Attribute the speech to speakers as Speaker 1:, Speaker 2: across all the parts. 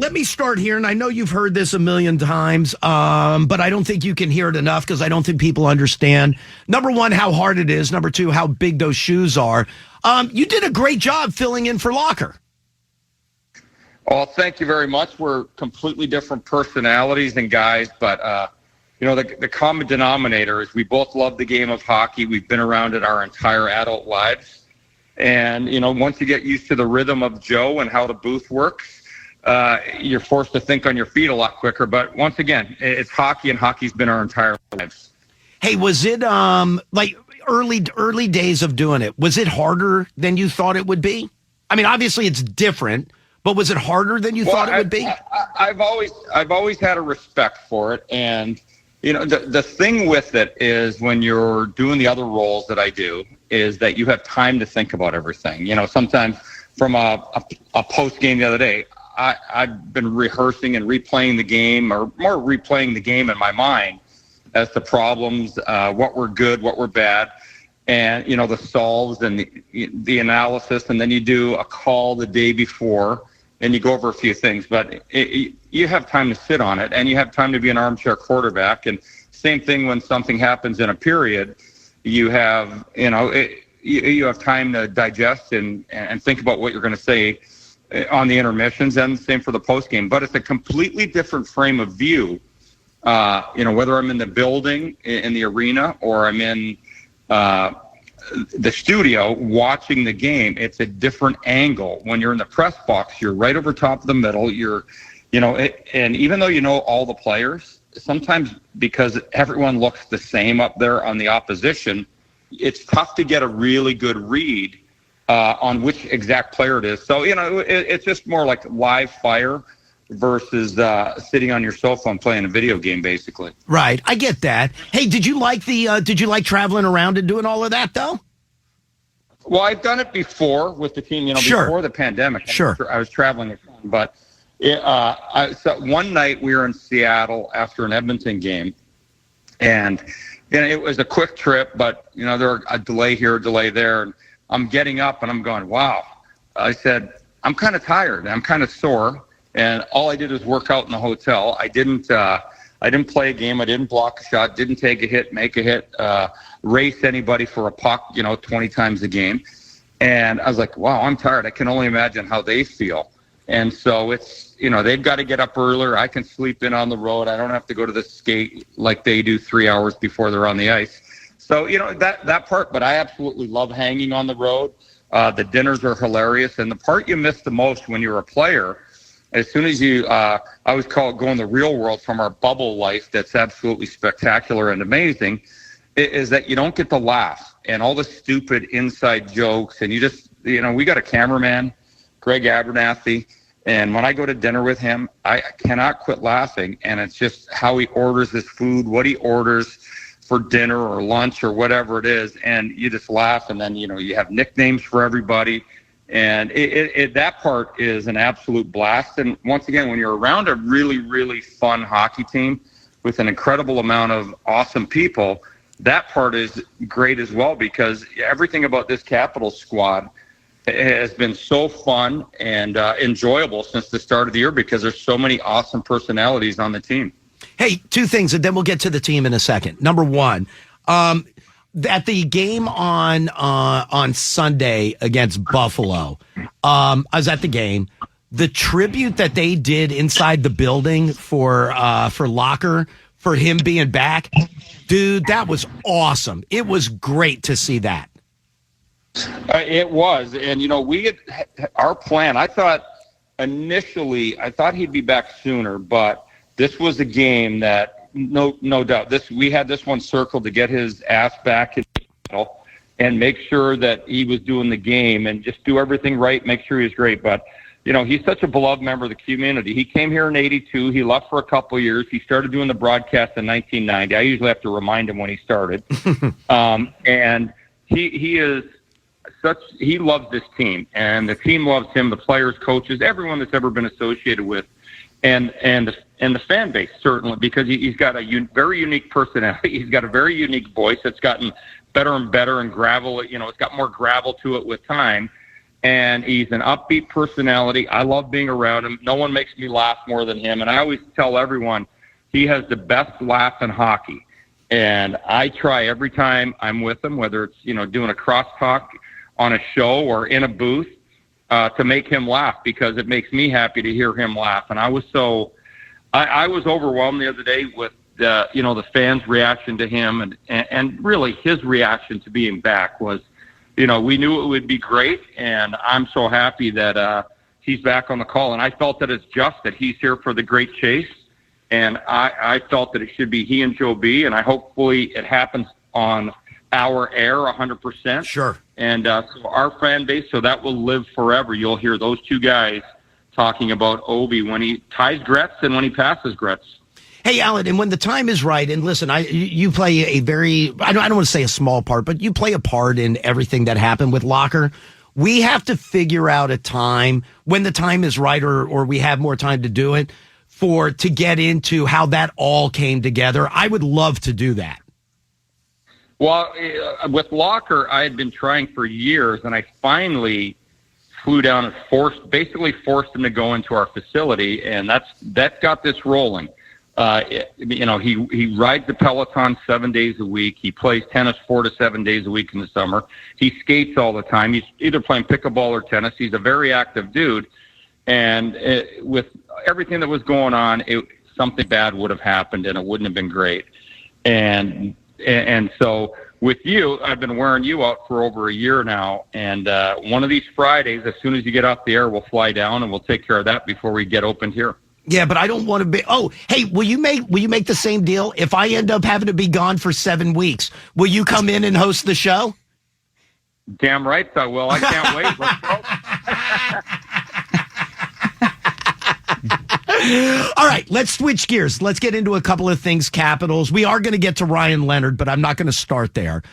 Speaker 1: let me start here, and I know you've heard this a million times, but I don't think you can hear it enough because I don't think people understand, number one, how hard it is, number two, how big those shoes are. You did a great job filling in for Locker.
Speaker 2: Well, thank you very much. We're completely different personalities and guys, but the common denominator is we both love the game of hockey. We've been around it our entire adult lives. And, once you get used to the rhythm of Joe and how the booth works, you're forced to think on your feet a lot quicker. But once again, it's hockey, and hockey's been our entire lives.
Speaker 1: Hey, was it like early days of doing it? Was it harder than you thought it would be? I mean, obviously it's different, but was it harder than you thought it would be?
Speaker 2: I've always had a respect for it, and the thing with it is when you're doing the other roles that I do is that you have time to think about everything. Sometimes from a post game the other day, I've been rehearsing and replaying the game, or more replaying the game in my mind as to problems, what were good, what were bad, and the solves and the analysis, and then you do a call the day before and you go over a few things. But you have time to sit on it, and you have time to be an armchair quarterback. And same thing when something happens in a period, you have you have time to digest and think about what you're going to say on the intermissions, and same for the post game. But it's a completely different frame of view. Whether I'm in the building, in the arena, or I'm in the studio watching the game, it's a different angle. When you're in the press box, you're right over top of the middle. And even though all the players, sometimes because everyone looks the same up there on the opposition, it's tough to get a really good read on which exact player it is. So, it's just more like live fire versus sitting on your sofa and playing a video game, basically.
Speaker 1: Right, I get that. Hey, did you like traveling around and doing all of that, though?
Speaker 2: Well, I've done it before with the team.
Speaker 1: Sure.
Speaker 2: Before the pandemic.
Speaker 1: Sure.
Speaker 2: I was traveling a ton, but so one night we were in Seattle after an Edmonton game, and it was a quick trip, but there were a delay here, a delay there, and I'm getting up and I'm going, wow. I said, I'm kind of tired. I'm kind of sore. And all I did was work out in the hotel. I didn't play a game. I didn't block a shot. Didn't take a hit, make a hit, race anybody for a puck, 20 times a game. And I was like, wow, I'm tired. I can only imagine how they feel. And so it's, they've got to get up earlier. I can sleep in on the road. I don't have to go to the skate like they do 3 hours before they're on the ice. So, that part, but I absolutely love hanging on the road. The dinners are hilarious. And the part you miss the most when you're a player, as soon as you, I always call it going the real world from our bubble life that's absolutely spectacular and amazing, is that you don't get the laugh and all the stupid inside jokes. And you just, we got a cameraman, Greg Abernathy, and when I go to dinner with him, I cannot quit laughing. And it's just how he orders his food, what he orders for dinner or lunch or whatever it is. And you just laugh, and then, you have nicknames for everybody. And that part is an absolute blast. And once again, when you're around a really, really fun hockey team with an incredible amount of awesome people, that part is great as well, because everything about this Capitals squad has been so fun and enjoyable since the start of the year, because there's so many awesome personalities on the team.
Speaker 1: Hey, two things, and then we'll get to the team in a second. Number one, at the game on Sunday against Buffalo, I was at the game. The tribute that they did inside the building for Locker, for him being back, dude, that was awesome. It was great to see that.
Speaker 2: It was, and we had our plan. I thought initially he'd be back sooner, but this was a game that. No doubt. We had this one circled to get his ass back in and make sure that he was doing the game and just do everything right, make sure he was great. But, he's such a beloved member of the community. He came here in 82. He left for a couple of years. He started doing the broadcast in 1990. I usually have to remind him when he started. And he loves this team, and the team loves him, the players, coaches, everyone that's ever been associated with. And the fan base, certainly, because he's got a very unique personality. He's got a very unique voice that's gotten better and better, and gravel, it's got more gravel to it with time. and he's an upbeat personality. I love being around him. No one makes me laugh more than him, and I always tell everyone he has the best laugh in hockey. And I try every time I'm with him, whether it's doing a crosstalk on a show or in a booth, to make him laugh, because it makes me happy to hear him laugh. And I was overwhelmed the other day with the fans' reaction to him, and really his reaction to being back was, we knew it would be great, and I'm so happy that he's back on the call. And I felt that it's just that he's here for the great chase, and I felt that it should be he and Joe B, and hopefully it happens on our air 100%.
Speaker 1: Sure.
Speaker 2: And so our fan base, so that will live forever. You'll hear those two guys talking about Obi when he ties Gretz and when he passes Gretz.
Speaker 1: Hey, Alan, and when the time is right, and listen, you play a very, I don't want to say a small part, but you play a part in everything that happened with Locker. We have to figure out a time when the time is right, or we have more time to do it, to get into how that all came together. I would love to do that.
Speaker 2: Well, with Locker, I had been trying for years, and I finally flew down and forced him to go into our facility, and that got this rolling. He rides the Peloton 7 days a week. He plays tennis 4 to 7 days a week in the summer. He skates all the time. He's either playing pickleball or tennis. He's a very active dude. And with everything that was going on, something bad would have happened, and it wouldn't have been great. And so with you, I've been wearing you out for over a year now. And one of these Fridays, as soon as you get off the air, we'll fly down and we'll take care of that before we get opened here.
Speaker 1: Yeah, but I don't want to be. Oh, hey, will you make the same deal if I end up having to be gone for 7 weeks? Will you come in and host the show?
Speaker 2: Damn right I will. I can't wait. Let's go.
Speaker 1: All right, let's switch gears. Let's get into a couple of things. Capitals. We are going to get to Ryan Leonard, but I'm not going to start there.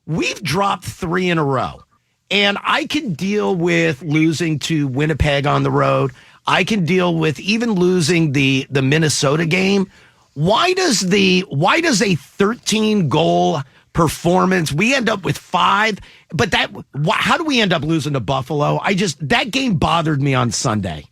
Speaker 1: We've dropped 3 in a row, and I can deal with losing to Winnipeg on the road. I can deal with even losing the Minnesota game. Why does a 13 goal performance, we end up with 5, but how do we end up losing to Buffalo? That game bothered me on Sunday.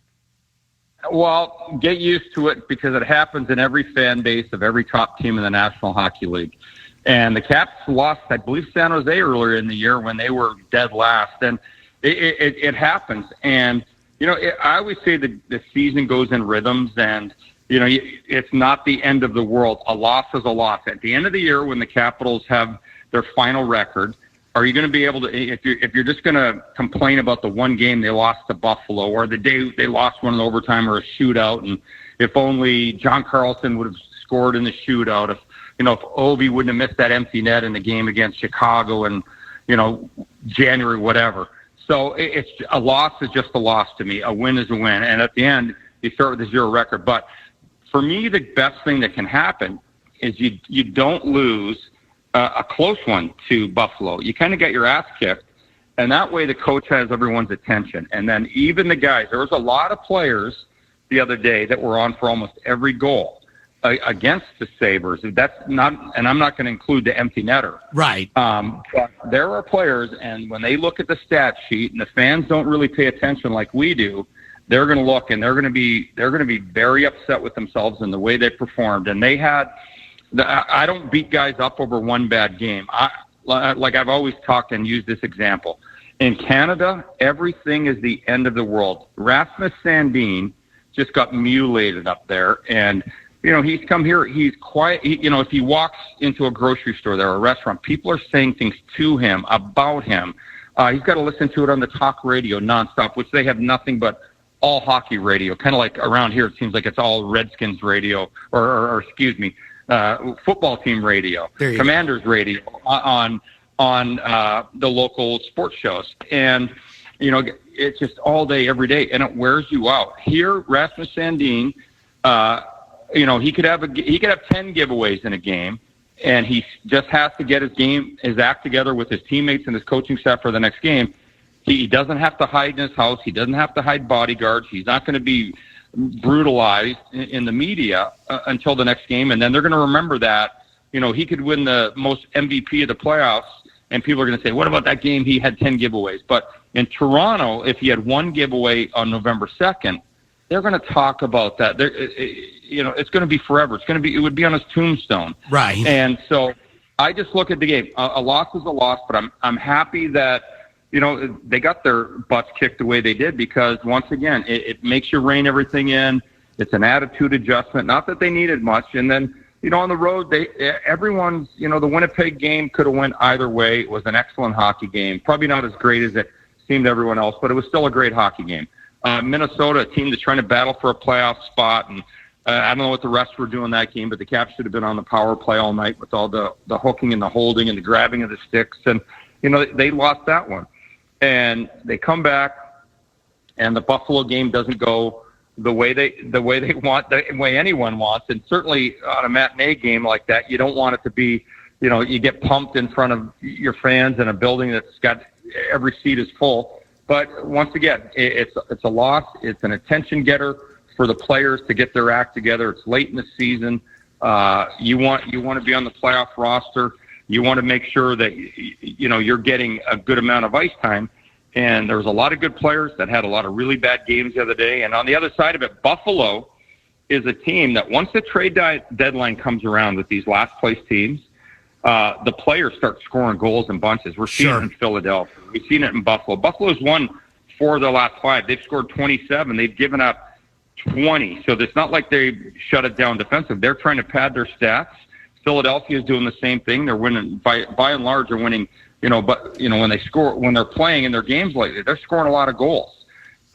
Speaker 2: Well, get used to it, because it happens in every fan base of every top team in the National Hockey League. And the Caps lost, I believe, San Jose earlier in the year when they were dead last. And it happens. And I always say that the season goes in rhythms, and, it's not the end of the world. A loss is a loss. At the end of the year, when the Capitals have their final record, are you going to be able to, if you're just going to complain about the one game they lost to Buffalo, or the day they lost one in overtime or a shootout, and if only John Carlson would have scored in the shootout, if Ovi wouldn't have missed that empty net in the game against Chicago in, January, whatever. So it's a loss is just a loss to me. A win is a win. And at the end, you start with a 0 record. But for me, the best thing that can happen is you don't lose a close one to Buffalo. You kind of get your ass kicked, and that way the coach has everyone's attention. And then even the guys, there was a lot of players the other day that were on for almost every goal against the Sabres. That's not, and I'm not going to include the empty netter.
Speaker 1: Right.
Speaker 2: But there are players, and when they look at the stat sheet, and the fans don't really pay attention like we do, they're going to look, and they're going to be very upset with themselves and the way they performed. And they had, I don't beat guys up over one bad game. Like I've always talked and used this example. In Canada, everything is the end of the world. Rasmus Sandin just got mutilated up there, and he's come here. He's quiet. If he walks into a grocery store there or a restaurant, people are saying things to him, about him. He's got to listen to it on the talk radio nonstop, which they have nothing but all hockey radio. Kind of like around here, it seems like it's all Redskins radio, or excuse me, football team radio, Commanders radio on the local sports shows. And, it's just all day, every day, and it wears you out. Here, Rasmus Sandin, he could have 10 giveaways in a game, and he just has to get his act together with his teammates and his coaching staff for the next game. He doesn't have to hide in his house. He doesn't have to hide bodyguards. He's not going to be brutalized in the media until the next game, and then they're going to remember that. He could win the most MVP of the playoffs, and people are going to say, what about that game he had 10 giveaways? But In Toronto, if you had one giveaway on November 2nd, they're going to talk about that. It's going to be forever. It would be on his tombstone.
Speaker 1: Right.
Speaker 2: And so I just look at the game. A loss is a loss, but I'm happy that, they got their butts kicked the way they did, because once again, it makes you rein everything in. It's an attitude adjustment. Not that they needed much. And then, on the road, everyone's, the Winnipeg game could have went either way. It was an excellent hockey game. Probably not as great as it seemed to everyone else, but it was still a great hockey game. Minnesota, a team that's trying to battle for a playoff spot, and I don't know what the rest were doing that game, but the Caps should have been on the power play all night with all the hooking and the holding and the grabbing of the sticks, and they lost that one. And they come back, and the Buffalo game doesn't go the way they want, the way anyone wants, and certainly on a matinee game like that, you don't want it to be, you get pumped in front of your fans in a building that's got every seat is full. But once again, it's a loss. It's an attention getter for the players to get their act together. It's late in the season. You want to be on the playoff roster. You want to make sure that you're getting a good amount of ice time. And there was a lot of good players that had a lot of really bad games the other day. And on the other side of it, Buffalo is a team that once the trade deadline comes around with these last place teams, the players start scoring goals in bunches. We're seeing it in Philadelphia. We've seen it in Buffalo. Buffalo's won 4 of their last 5. They've scored 27. They've given up 20. So it's not like they shut it down defensive. They're trying to pad their stats. Philadelphia is doing the same thing. They're winning by and large. They're winning. When they score, when they're playing in their games lately, they're scoring a lot of goals.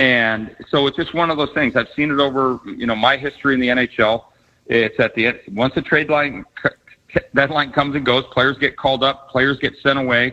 Speaker 2: And so it's just one of those things. I've seen it over my history in the NHL. It's at the end, once the trade deadline comes and goes, players get called up, players get sent away.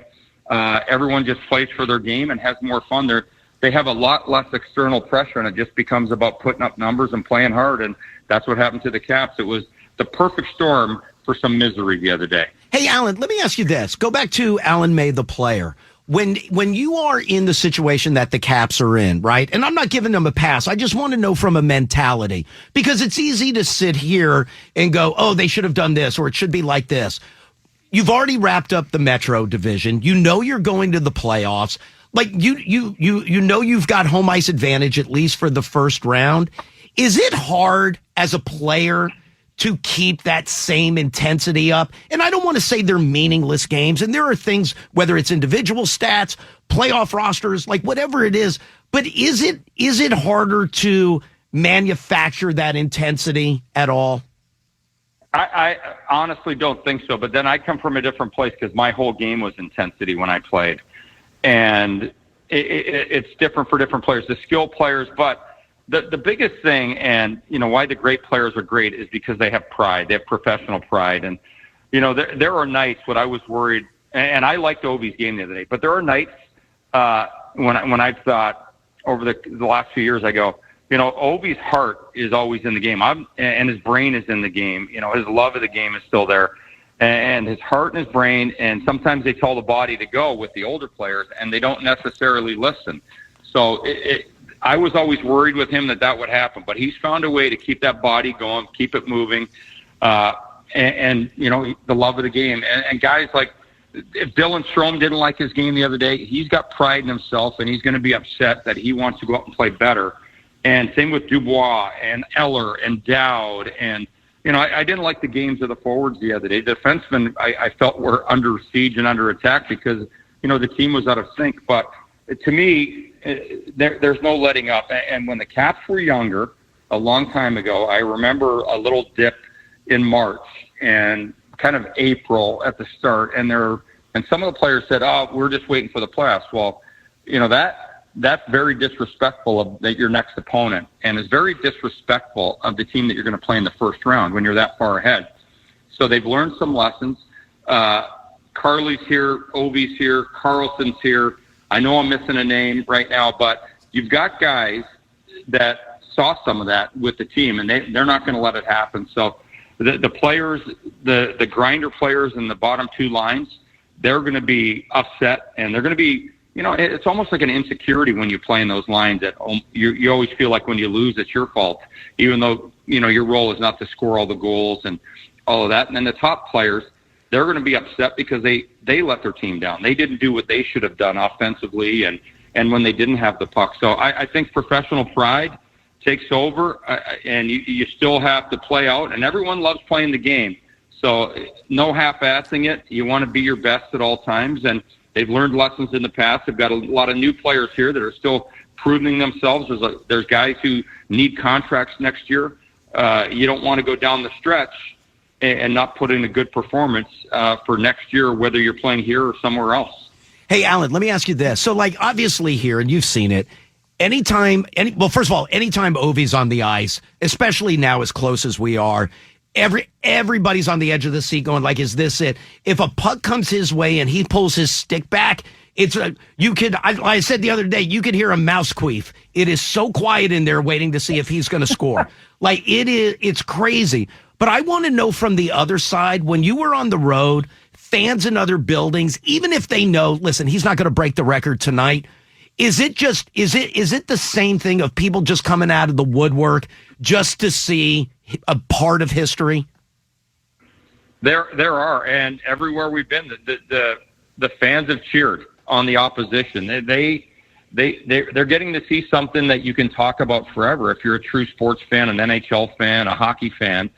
Speaker 2: Everyone just plays for their game and has more fun. They have a lot less external pressure, and it just becomes about putting up numbers and playing hard. And that's what happened to the Caps. It was the perfect storm for some misery the other day.
Speaker 1: Hey, Alan, let me ask you this. Go back to Alan May, the player. When you are in the situation that the Caps are in, right? And I'm not giving them a pass. I just want to know from a mentality, because it's easy to sit here and go, oh, they should have done this, or it should be like this. You've already wrapped up the Metro division. You're going to the playoffs. Like you've got home ice advantage, at least for the first round. Is it hard as a player to keep that same intensity up? And I don't want to say they're meaningless games. And there are things, whether it's individual stats, playoff rosters, like whatever it is. But is it harder to manufacture that intensity at all?
Speaker 2: I honestly don't think so. But then I come from a different place, because my whole game was intensity when I played. And it's different for different players, the skilled players. But the biggest thing, and why the great players are great, is because they have pride. They have professional pride. And there are nights when I was worried, and I liked Ovi's game the other day, but there are nights when I've thought over the last few years, I go, Ovi's heart is always in the game, and his brain is in the game. His love of the game is still there, and his heart and his brain. And sometimes they tell the body to go with the older players, and they don't necessarily listen. So I was always worried with him that would happen, but he's found a way to keep that body going, keep it moving, and the love of the game. And guys like, if Dylan Strome didn't like his game the other day, he's got pride in himself, and he's going to be upset that he wants to go out and play better. And same with Dubois and Eller and Dowd. And, I didn't like the games of the forwards the other day. The defensemen, I felt, were under siege and under attack because, the team was out of sync. But to me, there's no letting up. And when the Caps were younger, a long time ago, I remember a little dip in March and kind of April at the start. And some of the players said, oh, we're just waiting for the playoffs. Well, that's very disrespectful of your next opponent, and is very disrespectful of the team that you're going to play in the first round when you're that far ahead. So they've learned some lessons. Carly's here, Ovi's here, Carlson's here. I know I'm missing a name right now, but you've got guys that saw some of that with the team, and they're not going to let it happen. So the players, the grinder players in the bottom two lines, they're going to be upset, and they're going to be, it's almost like an insecurity when you play in those lines that you always feel like when you lose, it's your fault, even though, your role is not to score all the goals and all of that. And then the top players, they're going to be upset because they let their team down. They didn't do what they should have done offensively. And, and when they didn't have the puck. So I think professional pride takes over, and you still have to play out, and everyone loves playing the game. So no half-assing it. You want to be your best at all times, and they've learned lessons in the past. They've got a lot of new players here that are still proving themselves. There's guys who need contracts next year. You don't want to go down the stretch and not put in a good performance for next year, whether you're playing here or somewhere else.
Speaker 1: Hey, Alan, let me ask you this. So, like, obviously here, and you've seen it, anytime Ovi's on the ice, especially now as close as we are, everybody's on the edge of the seat going, like, is this it? If a puck comes his way and he pulls his stick back, I said the other day, you could hear a mouse queef. It is so quiet in there waiting to see if he's going to score. Like, it's crazy. But I want to know from the other side, when you were on the road, fans in other buildings, even if they know, listen, he's not going to break the record tonight. Is it the same thing of people just coming out of the woodwork just to see a part of history?
Speaker 2: There are, and everywhere we've been, the fans have cheered on the opposition. They're getting to see something that you can talk about forever if you're a true sports fan, an NHL fan, a hockey fan,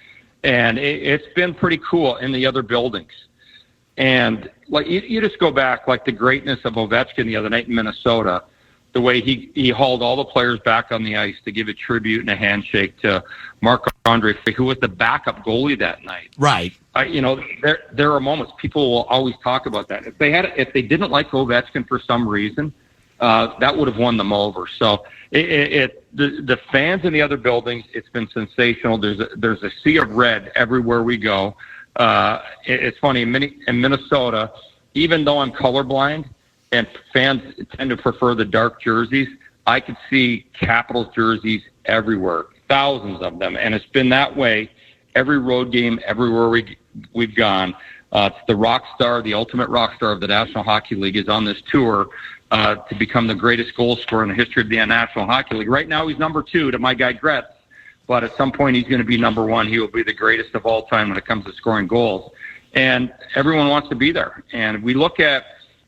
Speaker 2: and it's been pretty cool in the other buildings. And like you just go back, like the greatness of Ovechkin the other night in Minnesota, the way he hauled all the players back on the ice to give a tribute and a handshake to Marc-Andre, who was the backup goalie that night.
Speaker 1: Right.
Speaker 2: There are moments people will always talk about that. If they didn't like Ovechkin for some reason, that would have won them over. So the fans in the other buildings, it's been sensational. There's a sea of red everywhere we go. It's funny in Minnesota, even though I'm colorblind and fans tend to prefer the dark jerseys, I could see Capitals jerseys everywhere, thousands of them. And it's been that way every road game, everywhere we've gone. It's the rock star, the ultimate rock star of the National Hockey League is on this tour to become the greatest goal scorer in the history of the National Hockey League. Right now he's number 2 to my guy Gretz. But at some point, he's going to be number 1. He will be the greatest of all time when it comes to scoring goals. And everyone wants to be there. And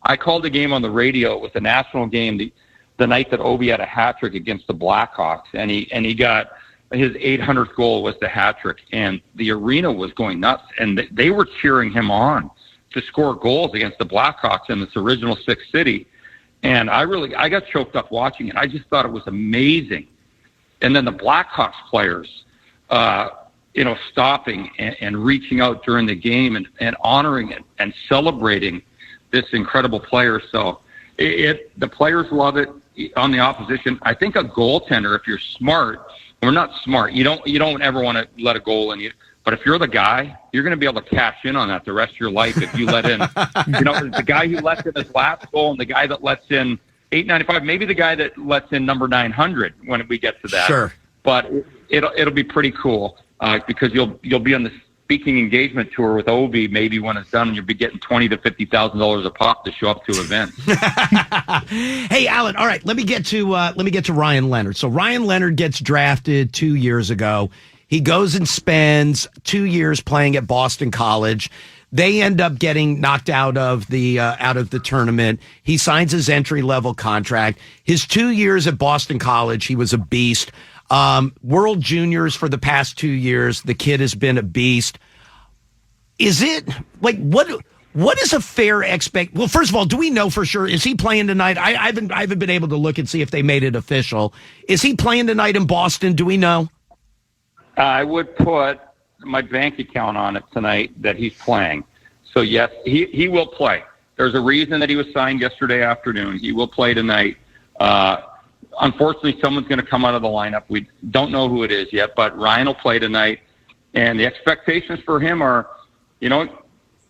Speaker 2: I called the game on the radio with the national game the night that Ovi had a hat trick against the Blackhawks. And he got his 800th goal was the hat trick. And the arena was going nuts. And they were cheering him on to score goals against the Blackhawks in this original Six City. And I got choked up watching it. I just thought it was amazing. And then the Blackhawks players, stopping and reaching out during the game and honoring it and celebrating this incredible player. So the players love it on the opposition. I think a goaltender, if you're smart, we're not smart. You don't ever want to let a goal in you. But if you're the guy, you're going to be able to cash in on that the rest of your life if you let in. The guy who lets in his last goal and the guy that lets in 895, maybe the guy that lets in number 900 when we get to that.
Speaker 1: Sure.
Speaker 2: But it'll be pretty cool because you'll be on the speaking engagement tour with Ovi maybe when it's done, and you'll be getting $20,000 to $50,000 a pop to show up to events.
Speaker 1: Hey, Alan. All right, let me get to Ryan Leonard. So Ryan Leonard gets drafted 2 years ago. He goes and spends 2 years playing at Boston College. They end up getting knocked out of the tournament. He signs his entry-level contract. His 2 years at Boston College, he was a beast. World Juniors for the past 2 years, the kid has been a beast. Is it like what is a fair Well, first of all, do we know for sure? Is he playing tonight? I haven't been able to look and see if they made it official. Is he playing tonight in Boston? Do we know?
Speaker 2: I would put my bank account on it tonight that he's playing. So yes, he will play. There's a reason that he was signed yesterday afternoon. He will play tonight. Unfortunately, someone's going to come out of the lineup. We don't know who it is yet, but Ryan will play tonight. And the expectations for him are,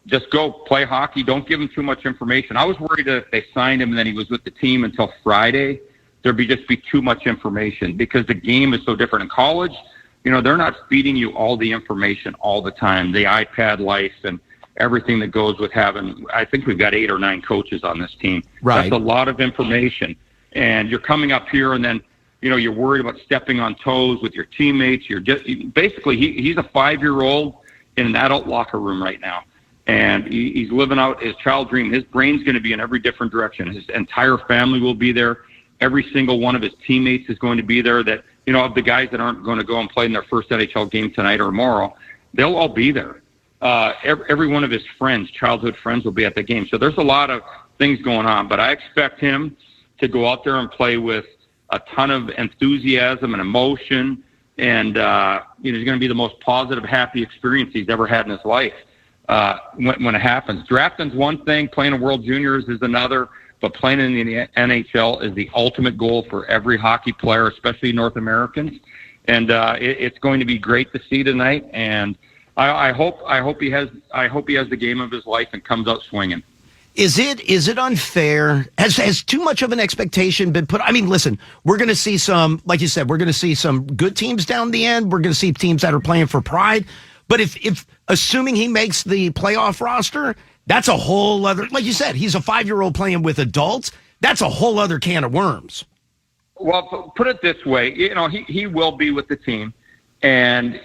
Speaker 2: just go play hockey. Don't give him too much information. I was worried that if they signed him and then he was with the team until Friday, there'd just be too much information because the game is so different in college. They're not feeding you all the information all the time, the iPad life and everything that goes with having, I think we've got 8 or 9 coaches on this team.
Speaker 1: Right.
Speaker 2: That's a lot of information. And you're coming up here and then, you're worried about stepping on toes with your teammates. He's a 5-year-old in an adult locker room right now. and he's living out his child dream. His brain's going to be in every different direction. His entire family will be there. Every single one of his teammates is going to be there. That, of the guys that aren't going to go and play in their first NHL game tonight or tomorrow, they'll all be there. Every one of his friends, childhood friends, will be at the game. So there's a lot of things going on, but I expect him to go out there and play with a ton of enthusiasm and emotion, and it's going to be the most positive, happy experience he's ever had in his life when it happens. Drafting's one thing, playing in World Juniors is another, but playing in the NHL is the ultimate goal for every hockey player, especially North Americans, and it's going to be great to see tonight. And I hope he has the game of his life and comes out swinging.
Speaker 1: Is it unfair? Has too much of an expectation been put? I mean, listen, we're going to see some, like you said, we're going to see some good teams down the end. We're going to see teams that are playing for pride. But if assuming he makes the playoff roster, that's a whole other, like you said, he's a 5-year-old playing with adults. That's a whole other can of worms.
Speaker 2: Well, put it this way, he will be with the team, and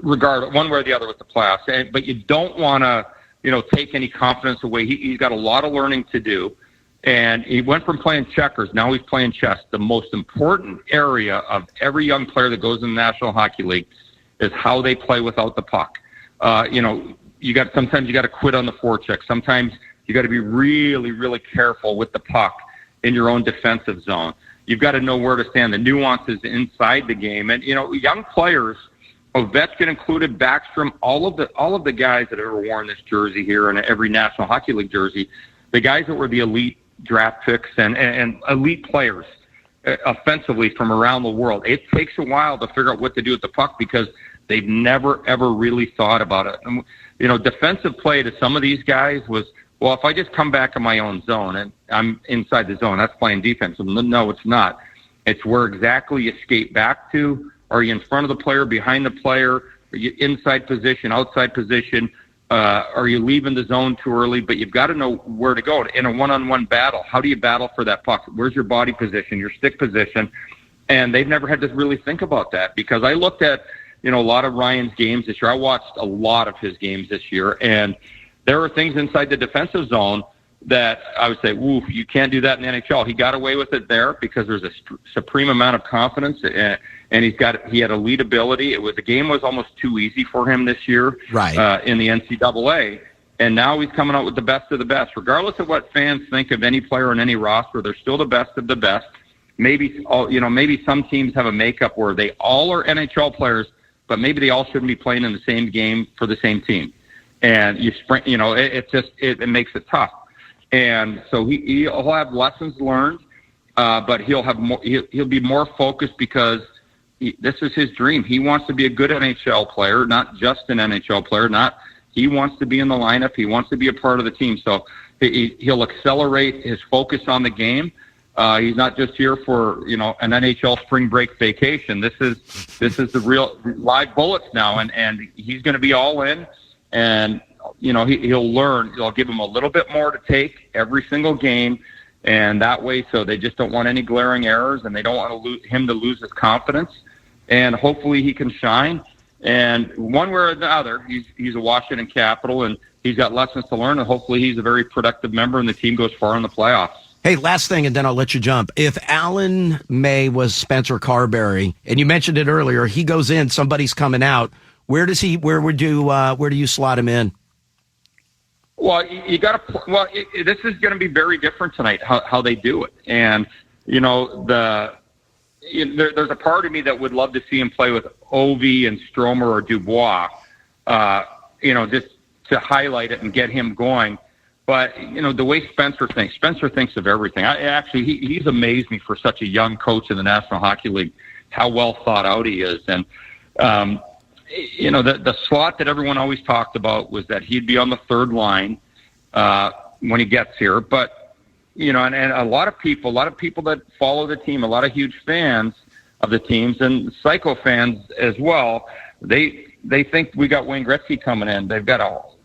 Speaker 2: regardless, one way or the other with the playoffs. But you don't want to, take any confidence away. He's got a lot of learning to do, and he went from playing checkers, now he's playing chess. The most important area of every young player that goes in the National Hockey League is how they play without the puck. Sometimes you got to quit on the forecheck. Sometimes you got to be really, really careful with the puck in your own defensive zone. You've got to know where to stand, the nuances inside the game. And, young players, Ovechkin included, Backstrom, all of the guys that have ever worn this jersey here and every National Hockey League jersey, the guys that were the elite draft picks and elite players offensively from around the world. It takes a while to figure out what to do with the puck because they've never, ever really thought about it. And, defensive play to some of these guys was, well, if I just come back in my own zone and I'm inside the zone, that's playing defense. No, it's not. It's where exactly you skate back to. Are you in front of the player, behind the player? Are you inside position, outside position? Are you leaving the zone too early? But you've got to know where to go. In a one-on-one battle, how do you battle for that puck? Where's your body position, your stick position? And they've never had to really think about that because I looked at, a lot of Ryan's games this year. I watched a lot of his games this year, and there were things inside the defensive zone that I would say, ooh, you can't do that in the NHL. He got away with it there because there's a supreme amount of confidence, and he had elite ability. The game was almost too easy for him this year,
Speaker 1: right,
Speaker 2: in the NCAA, and now he's coming out with the best of the best. Regardless of what fans think of any player on any roster, they're still the best of the best. Maybe some teams have a makeup where they all are NHL players, but maybe they all shouldn't be playing in the same game for the same team. And you sprint, it makes it tough. And so he'll have lessons learned, but he'll be more focused because this is his dream. He wants to be a good NHL player, not just an NHL player. He wants to be in the lineup. He wants to be a part of the team. So he'll accelerate his focus on the game. He's not just here for an NHL spring break vacation. This is the real live bullets now, and he's going to be all in. And he'll learn. They'll give him a little bit more to take every single game, and that way, so they just don't want any glaring errors, and they don't want him to lose his confidence. And hopefully, he can shine. And one way or the other, he's a Washington Capital, and he's got lessons to learn. And hopefully, he's a very productive member, and the team goes far in the playoffs.
Speaker 1: Hey, last thing, and then I'll let you jump. If Alan May was Spencer Carberry, and you mentioned it earlier, he goes in, somebody's coming out. Where do you slot him in?
Speaker 2: Well, this is going to be very different tonight, how they do it. And, there's a part of me that would love to see him play with Ovi and Stromer or Dubois, just to highlight it and get him going. But, the way Spencer thinks of everything. He's amazed me for such a young coach in the National Hockey League, how well thought out he is. And, the slot that everyone always talked about was that he'd be on the third line when he gets here. But, and a lot of people that follow the team, a lot of huge fans of the teams and psycho fans as well, they think we got Wayne Gretzky coming in. They've got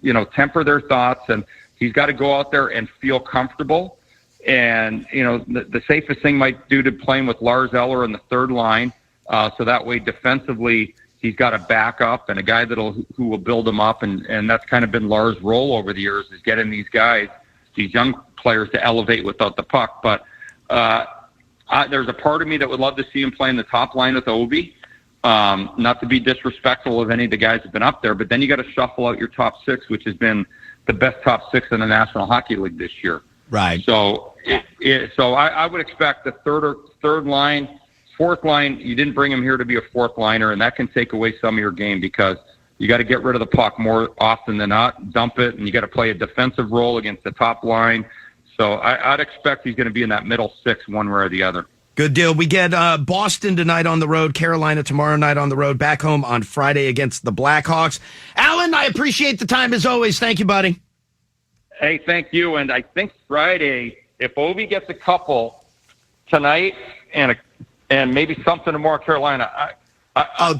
Speaker 2: to, temper their thoughts, and he's got to go out there and feel comfortable. And, the safest thing might do to playing with Lars Eller in the third line, so that way defensively he's got a backup and a guy who will build him up, and that's kind of been Lars' role over the years, is getting these guys, these young players, to elevate without the puck. But there's a part of me that would love to see him play in the top line with Ovi. Not to be disrespectful of any of the guys who've been up there, but then you got to shuffle out your top six, which has been the best top six in the National Hockey League this year.
Speaker 1: Right.
Speaker 2: So, I would expect the third line, fourth line. You didn't bring him here to be a fourth liner, and that can take away some of your game because you got to get rid of the puck more often than not, dump it, and you got to play a defensive role against the top line. So I'd expect he's going to be in that middle six one way or the other.
Speaker 1: Good deal. We get Boston tonight on the road, Carolina tomorrow night on the road, back home on Friday against the Blackhawks. Alan, I appreciate the time as always. Thank you, buddy.
Speaker 2: Hey, thank you. And I think Friday, if Ovi gets a couple tonight and maybe something tomorrow, Carolina.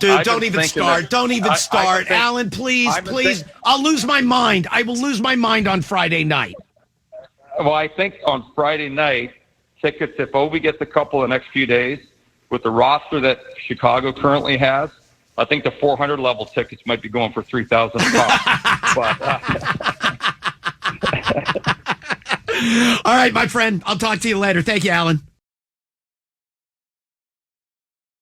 Speaker 1: Don't even start. Don't even start. Alan, please. I'll lose my mind. I will lose my mind on Friday night.
Speaker 2: Well, I think on Friday night, tickets, if Ovi gets a couple the next few days, with the roster that Chicago currently has, I think the 400 level tickets might be going for $3,000 a pop.
Speaker 1: All right, my friend. I'll talk to you later. Thank you, Alan.